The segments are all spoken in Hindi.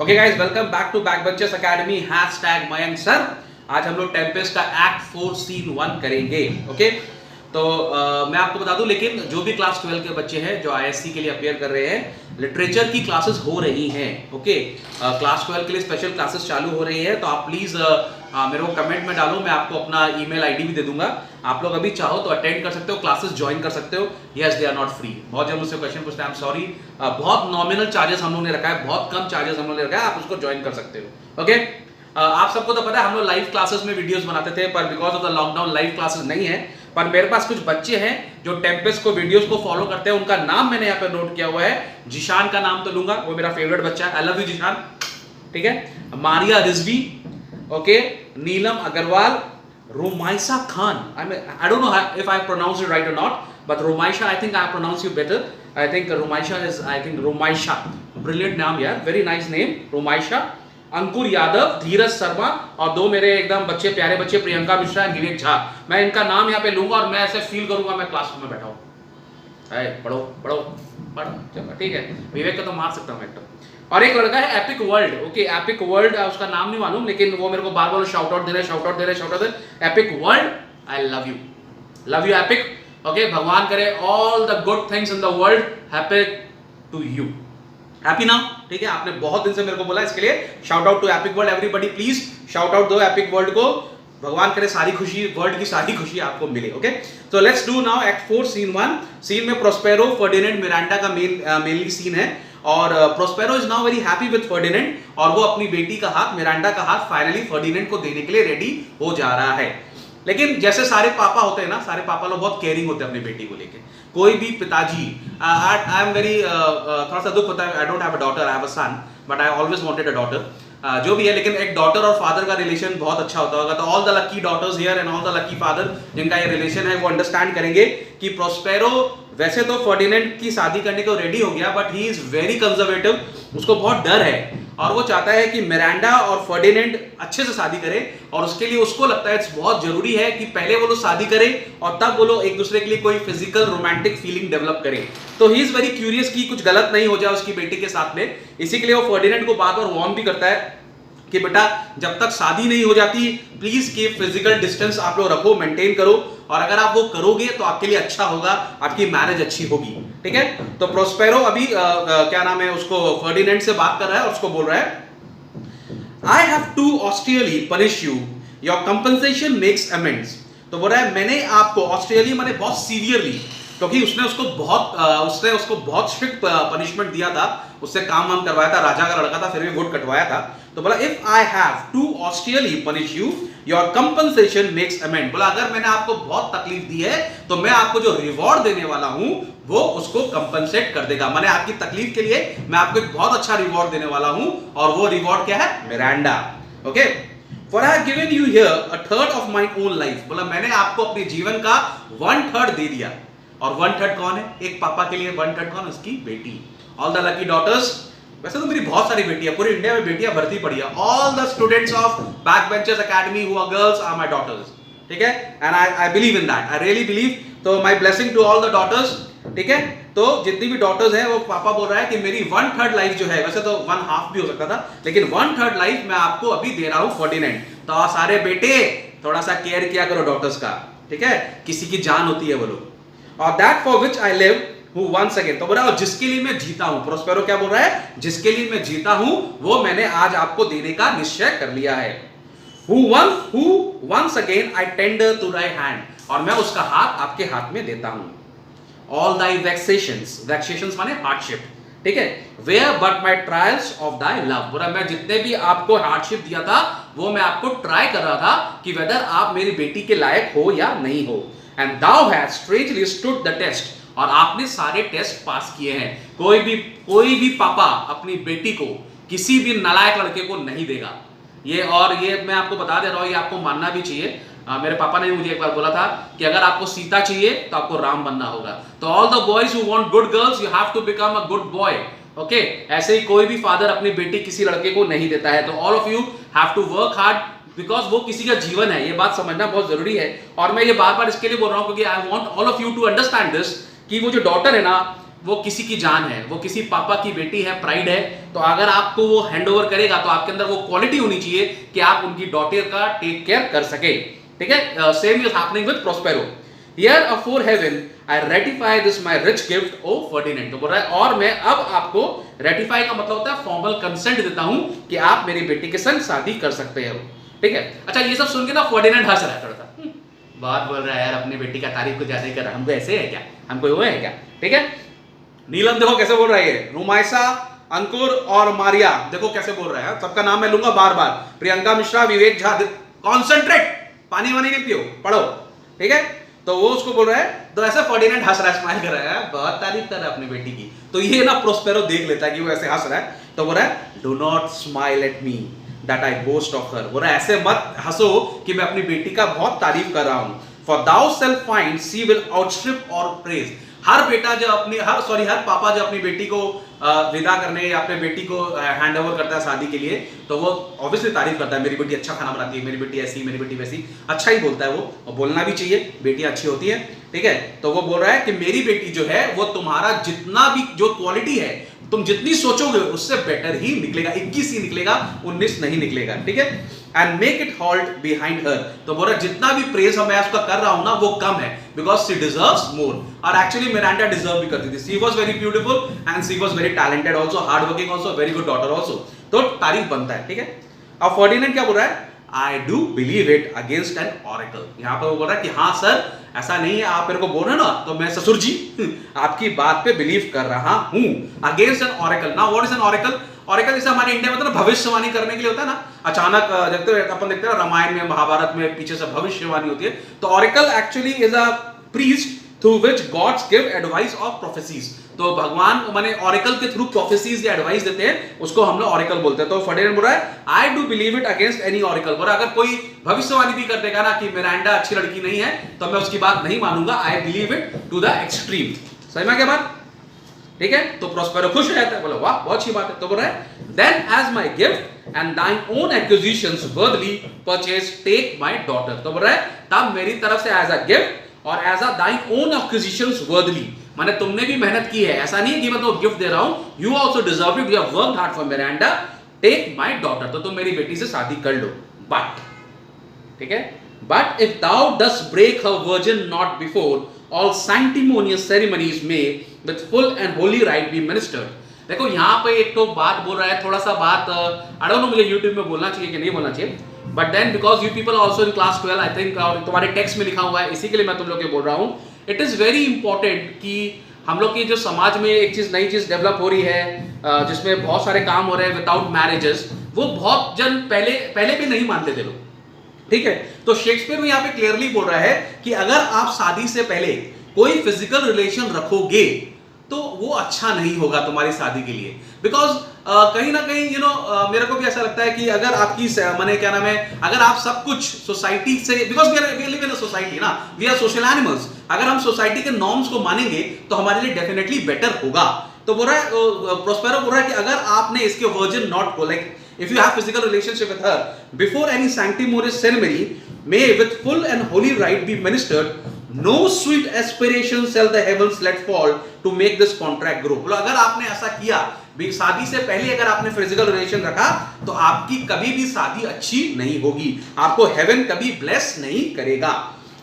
Okay guys, welcome back to backbenchers academy #Mayank sir. आज हम लोग टेम्पेस्ट का एक्ट 4 सीन 1 करेंगे। ओके तो मैं आपको बता दूं, लेकिन जो भी क्लास 12 के बच्चे हैं जो आईएससी के लिए अपेयर कर रहे हैं, लिटरेचर की क्लासेस हो रही हैं। ओके क्लास 12 के लिए स्पेशल क्लासेस चालू हो रही है, तो आप प्लीज मेरे को कमेंट में डालो, मैं आपको अपना ईमेल आईडी भी दे दूंगा। आप लोग अभी चाहो तो अटेंड कर सकते हो, क्लासेस ज्वाइन कर सकते हो। Yes, they are not free. बहुत जब मुझसे क्वेश्चन पूछते हैं, आई एम सॉरी, बहुत नॉमिनल चार्जेस हम लोग ने रखा है, बहुत कम चार्जेस हम लोग ने रखा है, आप उसको ज्वाइन कर सकते हो। ओके आप सबको तो पता है हम लोग लाइव क्लासेस में वीडियोस बनाते थे, पर because of the lockdown live classes नहीं है। पर मेरे पास कुछ बच्चे हैं जो टेम्पेस्ट को वीडियोस को फॉलो करते हैं, उनका नाम मैंने यहाँ पे नोट किया हुआ है। जिशान का नाम तो लूंगा, वो मेरा फेवरेट बच्चा है। I love you Zeeshan. ठीक है, Maria Rizvi, okay, Neelam Agarwal, Romaisha Khan. I don't know if I pronounced it right or not, but Romaisha, I think I pronounce you better. I think Romaisha is, I think Romaisha, brilliant नाम यार, very nice name, Romaisha। अंकुर यादव, धीरज शर्मा, और दो मेरे एकदम बच्चे, प्यारे बच्चे, प्रियंका मिश्रा, विवेक झा। मैं इनका नाम यहाँ पे लूंगा और मैं ऐसे फील करूंगा मैं क्लास में बैठा हूँ। पढ़ो पढ़ो पढ़ो, चलो ठीक है। विवेक का तो मार सकता हूँ मैं एकदम। और एक लड़का है epic world. Okay epic world, उसका नाम नहीं मालूम, लेकिन वो मेरे को बार बार शाउट आउट दे रहे, शाउट आउट दे रहे, शाउट आउट दे रहे। Epic world, I love you epic. Okay भगवान करे all the good things in the world happen to you. Happy now, ठीक है। आपने बहुत दिन से मेरे को बोला, इसके लिए shout out to epic world. Everybody please shout out दो एपिक वर्ल्ड को। भगवान करे सारी खुशी, वर्ल्ड की सारी खुशी आपको मिले। ओके तो let's do now act 4 scene 1। Scene में प्रोस्पेरो, फर्डिनेंड, मिरांडा का मेनली सीन है। और Prospero is now very happy with Ferdinand, और वो अपनी बेटी का हाथ, मिरांडा का हाथ फाइनली फर्डिनेंड को देने के लिए रेडी हो जा रहा है। लेकिन जैसे सारे पापा होते हैं ना, सारे पापा लोग बहुत केयरिंग होते हैं अपनी बेटी को लेके। कोई भी पिताजी, आई एम वेरी, थोड़ा सा दुख होता है, I don't have a daughter, I have a son, but I always wanted a daughter. जो भी है, लेकिन एक डॉटर और फादर का रिलेशन बहुत अच्छा होता होगा। तो all the lucky daughters here and all the lucky father जिनका ये रिलेशन है, वो अंडरस्टैंड करेंगे कि प्रोस्पेरो वैसे तो फर्डिनेंड की शादी करने को रेडी हो गया, but he is very conservative. उसको बहुत डर है और वो चाहता है कि मिरांडा और फर्डिनेंड अच्छे से शादी करे, और उसके लिए उसको लगता है बहुत जरूरी है कि पहले वो लोग शादी करें और तब वो लोग एक दूसरे के लिए कोई फिजिकल रोमांटिक फीलिंग डेवलप करें। तो ही इज वेरी क्यूरियस कि कुछ गलत नहीं हो जाए उसकी बेटी के साथ में। इसी के लिए वो फर्डिनेंड को बार बार वार्न भी करता है कि बेटा जब तक शादी नहीं हो जाती, प्लीज कीप फिजिकल डिस्टेंस आप लोग रखो, मेंटेन करो, और अगर आप वो करोगे तो आपके लिए अच्छा होगा, आपकी मैरिज अच्छी होगी। ठीक है, तो प्रोस्पेरो अभी क्या नाम है, उसको फर्डिनेंड से बात कर रहा है और उसको बोल रहा है, I have to austerely punish you, your compensation makes amends. तो बोल रहा है मैंने आपको ऑस्ट्रियली माने बहुत सीवियरली, क्योंकि उसने उसको बहुत स्ट्रिक्ट पनिशमेंट दिया था, उससे काम वाम करवाया था, राजा का लड़का था, फिर भी वोट कटवाया था। तो बोला if I have to austerely punish you, your compensation makes amend. बोला अगर मैंने आपको बहुत तकलीफ दी है तो मैं आपको जो रिवॉर्ड देने वाला हूं वो उसको कंपनसेट कर देगा। मैंने आपकी तकलीफ के लिए मैं आपको एक बहुत अच्छा रिवॉर्ड देने वाला हूं, और वो रिवॉर्ड क्या है, Miranda. Okay, for I have given you here a third of my own life. बोला मैंने आपको अपने जीवन का 1/3 दे दिया, और 1/3 कौन है, एक पापा के लिए 1/3 कौन, उसकी बेटी। ऑल द लकी डॉटर्स, वैसे तो मेरी बहुत सारी बेटियां, पूरी इंडिया में बेटियां भर्ती पड़ी है। All the students of backbenchers academy who are girls are my daughters. ठीक है, and I believe in that, I really believe. तो my blessing to all the daughters. ठीक है, तो जितनी भी डॉटर्स हैं, वो पापा बोल रहा है कि मेरी 1/3 लाइफ जो है, वैसे तो 1/2 भी हो सकता था, लेकिन 1/3 लाइफ मैं आपको अभी दे रहा हूं फर्डिनेंड। तो सारे बेटे थोड़ा सा केयर किया करो डॉटर्स का। ठीक है, किसी की जान होती है वो लोग। और that for which I live हूं वंस अगेन। तो बोल रहा है जिसके लिए मैं जीता हूं, प्रोस्पेरो क्या बोल रहा है, जिसके लिए मैं जीता हूं वो मैंने आज आपको देने का निश्चय कर लिया है। who once again I tender to thy hand, और मैं उसका हाथ आपके हाथ में देता हूं। all thy vexations माने हार्डशिप। ठीक है, where but my trials of thy love। बोला मैं जितने भी आपको हार्डशिप दिया था वो मैं आपको ट्राई कर रहा था कि वेदर आप मेरी बेटी के लायक हो या नहीं हो। and thou hast strangely stood the test, और आपने सारे टेस्ट पास किए हैं। कोई भी पापा अपनी बेटी को किसी भी नालायक लड़के को नहीं देगा। ये मैं आपको बता दे रहा हूं, ये आपको मानना भी चाहिए। मेरे पापा ने मुझे एक बार बोला था कि अगर आपको सीता चाहिए तो आपको राम बनना होगा। तो all the boys who want good girls, you have to become a good boy. Okay, ऐसे ही कोई भी फादर अपनी बेटी किसी लड़के को नहीं देता है। तो all of you have to work hard, because वो किसी का जीवन है, ये बात समझना बहुत जरूरी है। और मैं ये बार बार इसके लिए बोल रहा हूं क्योंकि I want all of you to understand this, कि वो जो डॉटर है ना, वो किसी की जान है, वो किसी पापा की बेटी है, प्राइड है, तो अगर आपको वो हैंड ओवर करेगा तो आपके अंदर वो क्वालिटी होनी चाहिए कि आप उनकी डॉटर का टेक केयर कर सके। ठीक है, same is happening with Prospero. Here afore heaven I ratify this my rich gift O Ferdinand. तो बोल रहा है और मैं अब आपको, रेटिफाई का मतलब होता है फॉर्मल कंसेंट देता हूं कि आप मेरी बेटी के संग शादी कर सकते हो। ठीक है, अच्छा ये सब सुन के ना फर्डिनेंड हंस रहा है थोड़ा सा, बात बोल रहा है यार अपनी बेटी का तारीफ को ज्यादा ही कर रहा है, हमको ऐसे है क्या, हमको वो है क्या। ठीक है, नीलम देखो कैसे बोल रहा है, रुमाइसा, अंकुर और मारिया देखो कैसे बोल रहा है, सबका नाम मैं लूंगा बार बार, प्रियंका मिश्रा, विवेक झा, कॉन्सेंट्रेट, पानी वानी नहीं पियो, पढ़ो। ठीक है, तो वो उसको बोल रहा है, तो ऐसा फर्डिनेंड हंस रहा है, स्माइल कर रहा है, बहुत तारीफ कर रहा है अपनी बेटी की। तो ये ना प्रोस्पेरो देख लेता है कि वो ऐसे हंस रहा है, तो बोल रहा है do not smile at me that I boast of her. बोल रहा है ऐसे मत हंसो कि मैं अपनी बेटी का बहुत तारीफ कर रहा हूं। For thou self find she will outstrip all praise. हर पापा जो अपनी बेटी को विदा करने या अपने बेटी को हैंड ओवर करता है शादी के लिए, तो वो ऑब्वियसली तारीफ करता है, मेरी बेटी अच्छा खाना बनाती है, मेरी बेटी ऐसी, मेरी बेटी वैसी, अच्छा ही बोलता है वो, और बोलना भी चाहिए, बेटियां अच्छी होती है। ठीक है, तो वो बोल रहा है कि मेरी बेटी जो है वो तुम्हारा जितना भी जो क्वालिटी है, तुम जितनी सोचोगे उससे बेटर ही निकलेगा, 21 ही निकलेगा, 19 नहीं निकलेगा। ठीक है, and make it halt behind her. तो बोल रहा जितना भी प्रेज मैं उसका कर रहा हूं ना वो कम है, बिकॉज शी डिजर्व्स मोर। और एक्चुअली मिरांडा डिजर्व भी करती थी, she was very beautiful and she was very talented also, hard working also, very good daughter also. तो तारीफ बनता है। ठीक है, अब फर्डिनेंड क्या बोल रहा है, I do believe it against an oracle. यहां पर वो बोल रहा है कि हाँ सर ऐसा नहीं है, आप मेरे को बोल रहे हो ना, तो मैं ससुर जी आपकी बात पे बिलीव कर रहा हूं। Against an oracle. Now what is an oracle? Oracle जैसे हमारे इंडिया में तो भविष्यवाणी करने के लिए होता है ना, अचानक अपन देखते हैं रामायण में, महाभारत में पीछे से भविष्यवाणी होती है। तो oracle actually is a priest through which gods give advice of prophecies. तो भगवान माने ऑरेकल के थ्रू प्रोफेसीज या एडवाइस देते हैं, उसको हम लोग ऑरेकल बोलते हैं। तो फर्डिनेंड बोल रहा है I do believe it against any oracle. बोला अगर कोई भविष्यवाणी भी कर देगा ना कि मिरांडा अच्छी लड़की नहीं है, तो मैं उसकी बात नहीं मानूंगा। I believe it to the extreme. समझ में क्या बात? ठीक है, तो प्रोस्पेरो खुश रहता है, बोला वाह बहुत अच्छी बात है। तो बोल रहा है then as my gift and thine own acquisitions worthily purchased take my daughter. तो बोल रहा है तब मेरी तरफ से एज अ गिफ्ट और as a thine own acquisitions Wardali, माने तुमने भी मेहनत की है, ऐसा नहीं है कि मैं तो गिफ्ट दे रहा हूं, you also deserve it, you have worked hard for Miranda, take my daughter. तो तुम मेरी बेटी से शादी कर लो। बट ठीक है, but if thou dost break her virgin knot before all sanctimonious ceremonies may with full and holy rite be ministered। देखो यहाँ पे एक तो बात बोल रहा है, थोड़ा सा बात आई डोंट नो मुझे YouTube में बोलना चाहिए कि नहीं बोलना चाहिए, but then because you people also in class 12 I think, और तुम्हारे टेक्स्ट में लिखा हुआ है, इसी के लिए मैं तुम लोग को बोल रहा हूँ। इट इज वेरी इंपॉर्टेंट कि हम लोग की जो समाज में एक चीज, नई चीज डेवलप हो रही है, जिसमें बहुत सारे काम हो रहे हैं विदाउट मैरिजेस, वो बहुत जन पहले भी नहीं मानते थे लोग। ठीक है, तो शेक्सपियर में यहाँ पे क्लियरली बोल रहा है कि अगर आप शादी से पहले कोई फिजिकल रिलेशन रखोगे तो वो अच्छा नहीं होगा तुम्हारी शादी के लिए, बिकॉज कहीं ना कहीं मेरे को भी ऐसा लगता है कि अगर आपकी माने क्या नाम है, अगर आप सब कुछ सोसाइटी से, because we live in a society ना, वी आर सोशल एनिमल्स, अगर हम सोसाइटी के नॉर्म्स को मानेंगे तो हमारे लिए डेफिनेटली बेटर होगा। तो बोल रहा है प्रोस्पेरो बोल रहा है कि अगर आपने इसके वर्जिन नॉट को, like if you have physical relationship with her before any sanctimonious ceremony may with full and holy rite be ministered, no sweet aspirations shall the heavens let fall to make this contract grow। बोलो अगर आपने ऐसा किया, शादी से पहले अगर आपने फिजिकल रिलेशन रखा, तो आपकी कभी भी शादी अच्छी नहीं होगी, आपको हेवन कभी ब्लेस नहीं करेगा।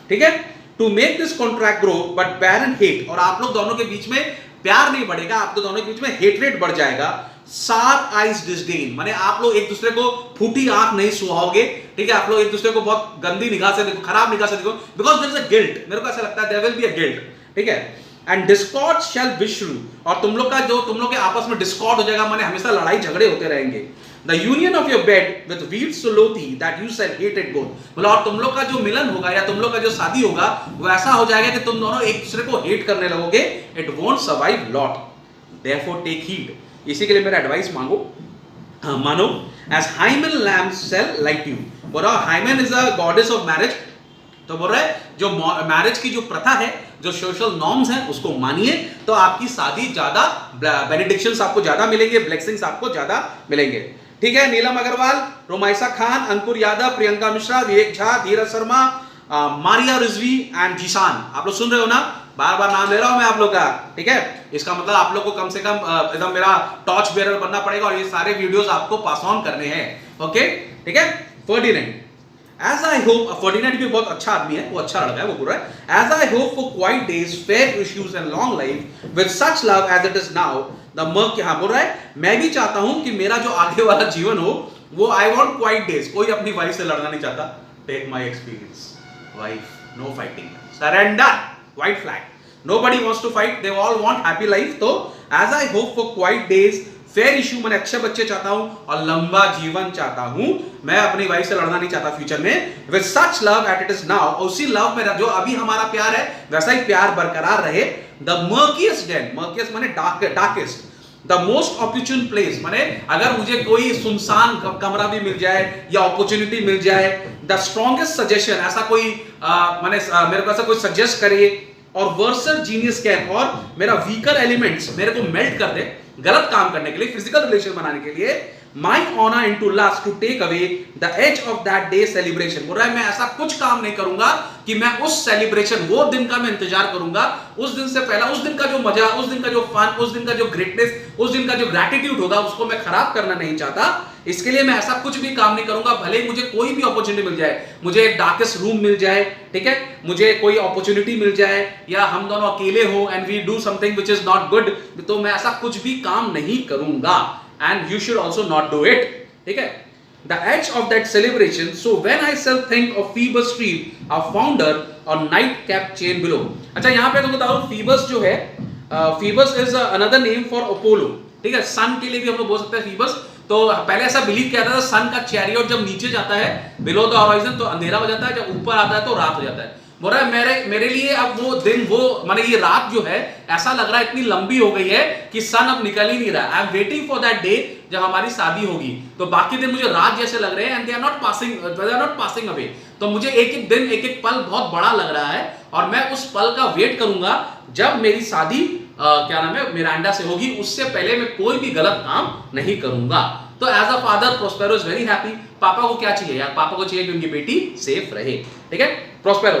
ठीक है, to make this contract grow but barren hate, और आप लोग दोनों के बीच में प्यार नहीं बढ़ेगा, आप दोनों के बीच में हेटरेट बढ़ जाएगा। शार्प आइज डिस्डेन, माने आप लोग एक दूसरे को फूटी आंख नहीं सुहाओगे। ठीक है, आप लोग एक दूसरे को बहुत गंदी निगाह से देखो, खराब निगाह से देखो, because there is a guilt, मेरे को ऐसा लगता है there will be a guilt. ठीक है, एंड डिस्कॉर्ड शैल विश्रू, और तुम लोग के आपस में डिस्कॉर्ड हो जाएगा, माने हमेशा लड़ाई झगड़े होते रहेंगे। The union of your bed with वीर so loathly that you said hated both, मतलब और तुम लोग का जो मिलन होगा या तुम लोग का जो शादी होगा वो ऐसा हो जाएगा कि तुम दोनों एक दूसरे को हेट करने लगोगे। It won't survive lot, therefore take heed. इसी के लिए मेरा एडवाइस मानो। As Hymen lamp shall light you, बोल रहा Hymen is a goddess of marriage. तो बोल रहा है जो मैरिज की जो प्रथा है, जो सोशल नॉर्म्स हैं, उसको मानिए तो आपकी शादी ज्यादा, बेनिडिक्शंस आपको ज्यादा मिलेंगे, ब्लेसिंग्स आपको ज्यादा मिलेंगे। ठीक है, नीलम अग्रवाल, रोमाइसा खान, अंकुर यादव, प्रियंका मिश्रा, विवेक झा, धीरज शर्मा, मारिया रिजवी एंड जीशान, आप लोग सुन रहे हो ना? बार बार नाम ले रहा हूं मैं आप लोग का, ठीक है। इसका मतलब आप लोग को कम से कम एकदम मेरा टॉर्च बेयरर बनना पड़ेगा और ये सारे वीडियोस आपको पास ऑन करने हैं, ओके, ठीक है। Ferdinand, As I hope, Ferdinand भी बहुत अच्छा आदमी है, वो अच्छा लड़का है, वो बोल रहा है As I hope for quiet days, fair issues and long life, with such love as it is now, the murk, हाँ बोल रहा है मैं भी चाहता हूं कि मेरा जो आगे वाला जीवन हो वो I want quiet days, कोई अपनी वाइफ से लड़ना नहीं चाहता, take my experience, wife, no fighting, surrender, white flag, nobody wants to fight, they all want happy life, तो as I hope for quiet days, fair issue, मैंने अच्छे बच्चे चाहता हूं और लंबा जीवन चाहता हूं, मैं अपनी वाइफ से लड़ना नहीं चाहता फ्यूचर में, with such love at it is now, उसी लव में जो अभी हमारा प्यार है वैसा ही प्यार बरकरार रहे, द मर्किएस्ट डेन, मर्किएस्ट माने डार्केस्ट, द मोस्ट ऑपर्चुन प्लेस, माने अगर मुझे कोई सुनसान कमरा भी मिल जाए या अपॉर्चुनिटी मिल जाए, द स्ट्रॉन्गेस्ट सजेशन, ऐसा कोई माने मेरे को ऐसा कोई सजेस्ट करे, और वर्सर जीनियस कैन, और मेरा वीकर एलिमेंट्स मेरे को मेल्ट कर दे गलत काम करने के लिए, फिजिकल रिलेशन बनाने के लिए, my honor into lust to take away the edge of that day celebration, बोल रहा है मैं ऐसा कुछ काम नहीं करूंगा कि मैं उस सेलिब्रेशन, वो दिन का मैं इंतजार करूंगा, उस दिन से पहला, उस दिन का जो मजा, उस दिन का जो फन, उस दिन का जो ग्रेटनेस, उस दिन का जो ग्रैटिट्यूड होगा उसको मैं खराब करना नहीं चाहता, इसके लिए मैं ऐसा कुछ भी काम नहीं करूंगा, भले ही मुझे कोई भी अपॉर्चुनिटी मिल जाए, मुझे एक डार्केस्ट रूम मिल जाए, ठीक है, मुझे कोई अपॉर्चुनिटी मिल जाए या हम दोनों अकेले हो and we do something which is not good, तो मैं ऐसा कुछ भी काम नहीं करूंगा, and you should also not do it, ठीक है। The edge of that celebration, so when I shall think of Phoebus Street, our founder, or nightcap chain below, अच्छा यहाँ पे तुमको बताओ Phoebus जो है, Phoebus is another name for Apollo, ठीक है, सन के लिए भी हम लोग बोल सकते हैं Phoebus, तो पहले ऐसा बिलीव किया था सन का चैरियट जब नीचे जाता है बिलो द हॉराइजन तो अंधेरा हो जाता है, जब ऊपर आता है तो रात हो जाता है, बोल रहा है मेरे लिए अब वो दिन, वो माने ये रात जो है ऐसा लग रहा है इतनी लंबी हो गई है कि सन अब निकल ही नहीं रहा, I am waiting for that day जब हमारी शादी होगी, तो बाकी दिन मुझे रात जैसे लग रहे हैं and they are not passing away, तो मुझे एक एक दिन, एक एक पल बहुत बड़ा लग रहा है और मैं उस पल का वेट करूंगा जब मेरी शादी क्या नाम है मिरांडा से होगी, उससे पहले मैं कोई भी गलत काम नहीं करूंगा। तो as a father Prospero is very happy, पापा को क्या चाहिए यार, पापा को चाहिए कि उनकी बेटी सेफ रहे, ठीक है। प्रोस्पेरो,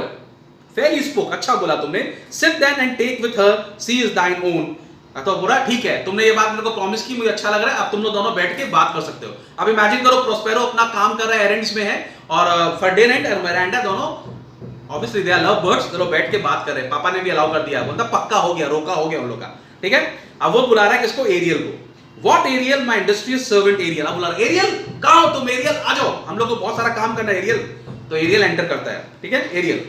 फेयरली स्पोक, अच्छा बोला तुमने, sit then and talk with her, she is thine own, तो बोला ठीक है, तुमने ये बात मेरे को प्रॉमिस की, मुझे अच्छा लग रहा है, अब तुम लोग दोनों बैठ के बात कर सकते हो। अब इमेजिन करो प्रोस्पेरो अपना काम कर रहा है, एरेंड्स में है, और फर्डिनेंड और मिरांडा दोनों obviously they are love birds, दोनों बैठ के बात कर रहे हैं, पापा ने भी अलाउ कर दिया, बोलता पक्का हो गया, रोका हो गया उन लोग का, ठीक है। अब वो बुला रहा है किसको, एरियल को, What Ariel, my industrious servant Ariel, अब बोला एरियल कहाँ हो तुम, एरियल आ जाओ, हम लोग को बहुत सारा काम करना है एरियल, तो एरियल एंटर करता है, ठीक है। Ariel,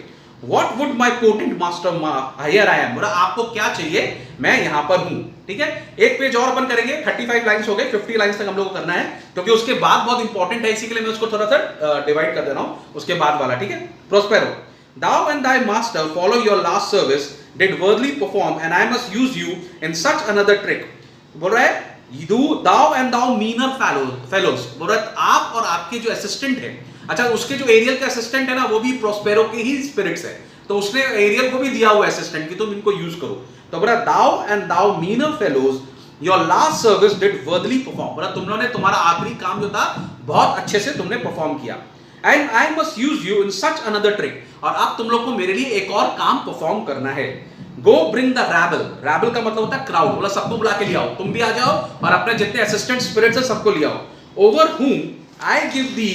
What would my potent master here I am, बोला आपको क्या चाहिए, मैं यहाँ पर हूँ, ठीक है। एक पेज और अपन करेंगे, 35 लाइंस हो गए, 50 लाइंस तक हम लोग को करना है, क्योंकि उसके बाद बहुत इंपॉर्टेंट है, इसी के लिए मैं उसको थोड़ा सा डिवाइड कर दे रहा हूँ, उसके बाद वाला, ठीक है। Prospero, Thou and thy master follow your last service did worthily perform and I must use you in such another trick, बोल रहा है thou and thou meaner fellows, बोल रहा है आप और आपके जो असिस्टेंट है, अच्छा उसके जो एरियल का असिस्टेंट है ना वो भी प्रोस्पेरो के ही स्पिरिट्स है, तो उसने एरियल को भी दिया हुआ असिस्टेंट कि तुम इनको यूज करो, तो बोला thou and thou meaner fellows your last service did worthily perform, बोला तुम लोगों ने तुम्हारा आखिरी काम जो था बहुत अच्छे से तुमने परफॉर्म किया, and I must use you in such another trick, और अब तुम लोग को मेरे लिए एक और काम परफॉर्म करना है, Go bring the rabble, rabble का मतलब होता है क्राउड, बोला सबको बुला के ले आओ, तुम भी आ जाओ और अपने जितने असिस्टेंट स्पिरिट्स है सबको ले आओ, over whom I give the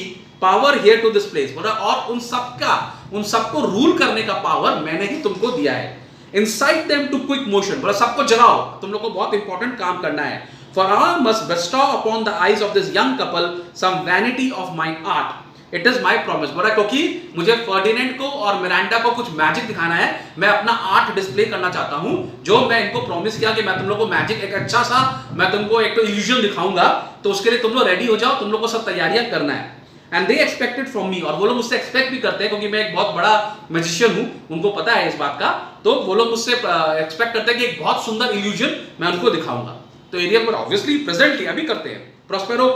power here to this place, बोला और उन सबको रूल करने का पावर मैंने ही तुमको दिया है, incite them to quick motion, बोला सबको जगाओ, तुम लोग को बहुत इंपॉर्टेंट काम करना है, for I must bestow upon the eyes of this young couple some vanity of my art, it is my promise, बोला क्योंकि मुझे फर्डिनेंड को और मिरांडा को कुछ मैजिक दिखाना है, मैं अपना आर्ट डिस्प्ले करना चाहता हूं, जो मैं इनको प्रॉमिस किया कि मैं तुम लोग को मैजिक एक अच्छा सा मैं तुमको एक तो इल्यूजन दिखाऊंगा, तो उसके लिए तुम लोग रेडी हो जाओ, तुम लोग को सब तैयारियां करना है, and they expected from me, और वो लोग मुझसे एक्सपेक्ट भी करते हैं क्योंकि मैं एक बहुत बड़ा मैजिशियन हूं, उनको पता है इस बात का, तो वो लोग मुझसे एक्सपेक्ट करते हैं कि एक बहुत सुंदर इल्यूजन मैं उनको दिखाऊंगा, तो एरियल पर ऑब्वियसली प्रेजेंटली अभी करते हैं। प्रोस्पेरो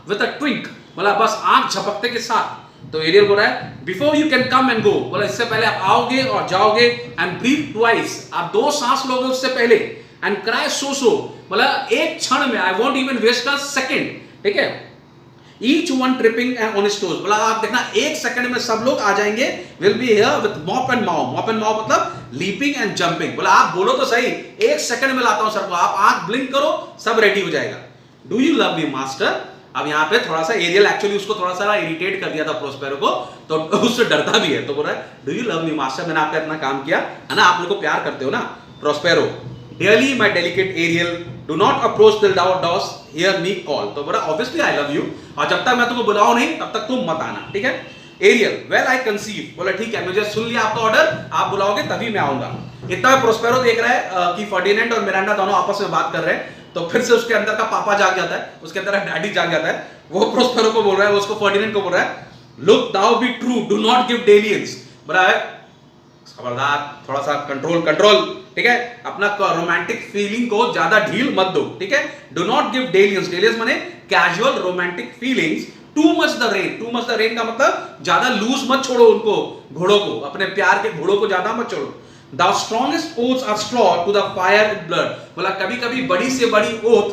विद अ ट्विंक, बोला बस आंख झपकते के साथ, तो एरियल बोल रहा है before you can come and go, बोला इससे पहले आप आओगे और जाओगे, एंड ब्रीथ ट्वाइस, आप 2 सांस लोगे उससे पहले, एंड क्राई सो, बोला एक क्षण में, I won't even waste a second, ठीक है, each one tripping on his toes. बोला आप देखना 1 सेकंड में सब लोग आ जाएंगे, will be here with mop and mow. Mop and mow मतलब लीपिंग एंड जंपिंग। बोला आप बोलो तो सही, 1 सेकंड में लाता हूं सर को, आप आंख ब्लिंक करो सब रेडी हो जाएगा। Do you love me master? अब यहाँ पे थोड़ा सा एरियल एक्चुअली उसको थोड़ा सा इरिटेट कर दिया था प्रोस्पेरो को, तो उससे डरता भी है, तो बोल रहा है do you love me master, मैंने आपका इतना काम किया है ना, आप मेरे को प्यार करते हो ना। Prospero dearly my delicate Ariel, do not approach till thou dost hear me call। तो बोला ऑब्वियसली आई लव यू, और जब तक मैं तुमको बुलाऊं नहीं तब तक तुम मत आना, ठीक है। एरियल वेल आई कंसीव, बोला ठीक है मुझे सुन लिया आपका ऑर्डर, आप बुलाओगे तभी मैं आऊंगा। इतना प्रोस्पेरो देख रहा है कि फर्डिनेंड और मिरांडा दोनों आपस में बात कर रहे हैं, तो फिर से उसके अंदर का पापा जाग जाता है, उसके अंदर का डैडी जाग जाता है। वो प्रोस्पेरो को बोल रहा है, उसको फर्डिनेंड को बोल रहा है look thou be true, do not give dalliance. बोला है खबरदार, थोड़ा सा कंट्रोल कंट्रोल, ठीक है, अपना रोमांटिक फीलिंग को ज्यादा ढील मत दो, ठीक है। डू नॉट गिव डेलियंस, डेलियंस माने casual romantic feelings. Too much the rain, too much the rain का मतलब ज्यादा लूज मत छोड़ो उनको, घोड़ों को, अपने प्यार के घोड़ों को ज्यादा मत छोड़ो। The strongest oaths are straw to the fire and blood। बोला कभी कभी बड़ी से बड़ी ओथ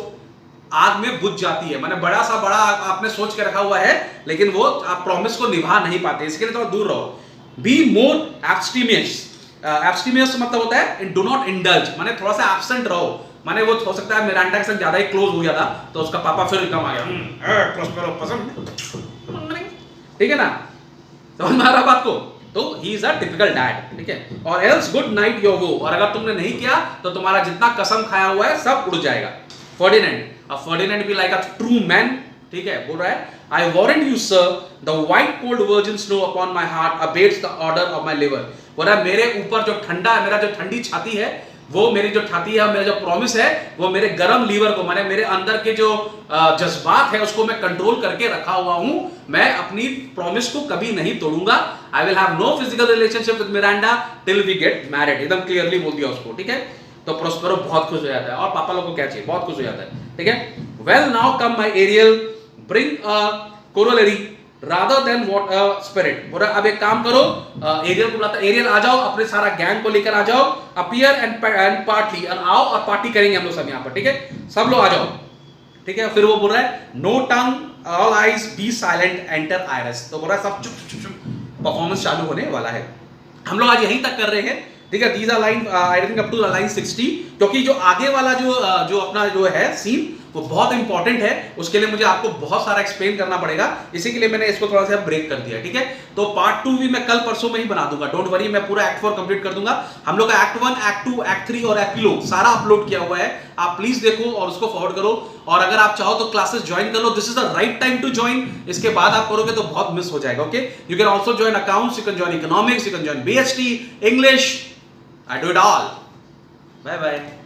आग में बुझ जाती है, माने बड़ा सा बड़ा आपने सोच के रखा हुआ है लेकिन वो आप प्रॉमिस को निभा नहीं पाते, इसके लिए थोड़ा दूर रहो। बी मोर एब्स्टीमियस, एब्स्टीमियस मतलब होता है डू नॉट इंडल्ज, माने थोड़ा सा एब्सेंट रहो, माने वो हो सकता है मिरांडा के साथ ज्यादा ही क्लोज हो गया था तो उसका पापा फिर एकदम आ गया, प्रोस्पेरो पसंद, ठीक है ना, समझ में आ रहा बात को। तो he is a typical dad, ठीक है। और एल्स गुड नाइट योर वो, और अगर तुमने नहीं किया तो तुम्हारा जितना कसम खाया हुआ है सब उड़ जाएगा। फर्डिनेंड, अब फर्डिनेंड भी लाइक अ ट्रू मैन, ठीक है, बोल रहा है I warrant you sir the white cold virgin snow upon my heart abates the ardour of my liver. बोल रहा है मेरे ऊपर जो ठंडा है, मेरा जो ठंडी छाती है, वो मेरी जो छाती है, मेरा जो प्रॉमिस है वो मेरे गरम लीवर को, माने मेरे अंदर के जो जज्बात है उसको मैं कंट्रोल करके रखा हुआ हूं, मैं अपनी प्रॉमिस को कभी नहीं तोड़ूंगा। I will have no physical relationship with Miranda till we get married, एकदम क्लियरली बोल दिया उसको, ठीक है। तो प्रोस्पेरो बहुत खुश हो जाता है, और पापा लोग को क्या चाहिए, बहुत खुश हो जाता है, ठीक है। Well now come my aerial, bring a corollary rather than what a spirit। बोला अब एक काम करो, एरियल को बुलाता, एरियल आ जाओ, अपने सारा गैंग को लेकर आ जाओ, अपीयर एंड पार्टली, और आओ और पार्टी करेंगे हम लोग सब यहाँ पर, ठीक है, सब लोग आ जाओ, ठीक है। फिर वो बोल रहा है no tongue all eyes be silent enter Iris. तो बोल रहा है सब चुप चुप चुप, परफॉर्मेंस चालू होने वाला है। हम लोग आज यहीं तक कर रहे हैं, ठीक है। These are line I think up to line 60, क्योंकि जो आगे वाला जो अपना जो है सीन वो बहुत इंपॉर्टेंट है, उसके लिए मुझे आपको बहुत सारा एक्सप्लेन करना पड़ेगा, इसी के लिए मैंने इसको थोड़ा सा ब्रेक कर दिया, ठीक है। तो पार्ट 2 भी मैं कल परसों में ही बना दूंगा, डोंट वरी, मैं पूरा एक्ट 4 कंप्लीट कर दूंगा। हम लोग का एक्ट 1, एक्ट 2, एक्ट 3 और एपिलोग सारा अपलोड किया हुआ है, आप प्लीज देखो और उसको फॉरवर्ड करो, और अगर आप चाहो तो क्लासेस ज्वाइन कर लो, this is the right time to join. इसके बाद आप करोगे तो बहुत मिस हो जाएगा, okay. You can also join accounts, you can join economics, you can join BST, English, I do it all. Bye bye.